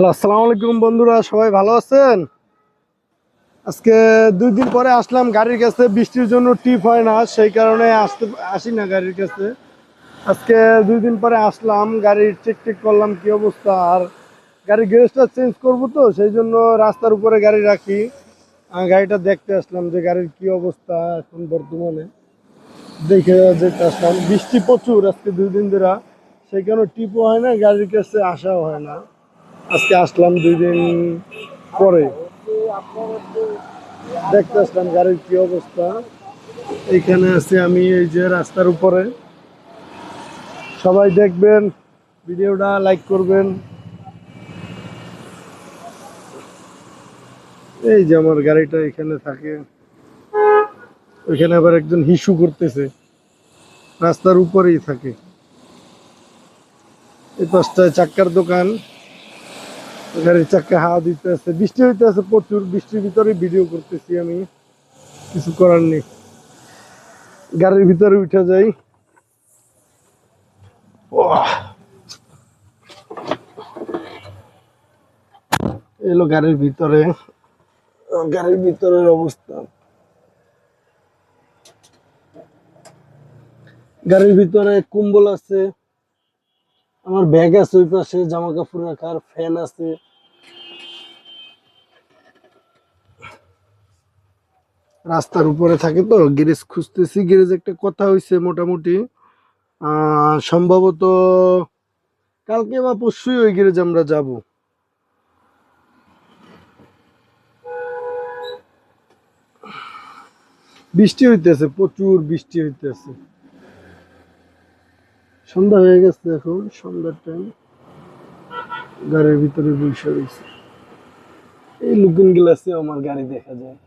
আসসালামু আলাইকুম বন্ধুরা, সবাই ভালো আছেন? আজকে 2 দিন পরে আসলাম গাড়ির কাছে। বৃষ্টির জন্য টিপ হয় না, সেই কারণে আসি না গাড়ির কাছে। আজকে 2 দিন পরে আসলাম, গাড়ির চেক করলাম কি অবস্থা। আর গাড়ির গ্যারেজটা চেঞ্জ করবো, তো সেই জন্য রাস্তার উপরে গাড়ি রাখি। গাড়িটা দেখতে আসলাম যে গাড়ির কি অবস্থা এখন বর্তমানে, দেখে যেতে আসলাম। বৃষ্টি প্রচুর আজকে 2 দিন ধরে, সেই কারণে টিপও হয় না, গাড়ির কাছে আসাও হয় না। আজকে আসলাম 2 দিন পরে, দেখতে আসলাম গাড়ির কি অবস্থা। এইখানে আছি আমি, এই যে রাস্তার উপরে। সবাই দেখবেন, ভিডিওটা লাইক করবেন। এই যে আমার গাড়িটা এখানে থাকে, ওইখানে আবার একজন হিসু করতেছে, রাস্তার উপরেই থাকে। এই পাশটায় চাক্কার দোকান, গাড়ির চাক্কা হাওয়া দিতে আছে। বৃষ্টি হইতে আছে প্রচুর, বৃষ্টির ভিতরে ভিডিও করতেছি আমি, কিছু করার নেই। গাড়ির ভিতরে উঠে যাই। এলো গাড়ির ভিতরে, গাড়ির ভিতরের অবস্থা। গাড়ির ভিতরে কম্বল আছে, আমার ব্যাগ আছে ওই পাশে, জামা কাপড় রাখার, ফ্যান আছে। রাস্তার উপরে থাকে তো, গ্যারেজ খুঁজতেছি। গ্যারেজ একটা কথা হয়েছে মোটামুটি, সম্ভবত কালকে বা পরশুই ওই গ্যারেজ আমরা যাব। বৃষ্টি হইতেছে, প্রচুর বৃষ্টি হইতেছে। সন্ধ্যা হয়ে গেছে, এখন সন্ধ্যার টাইম। গাড়ির ভিতরে বসে রয়েছে, এই লুকিং গ্লাসে আমার গাড়ি দেখা যায়।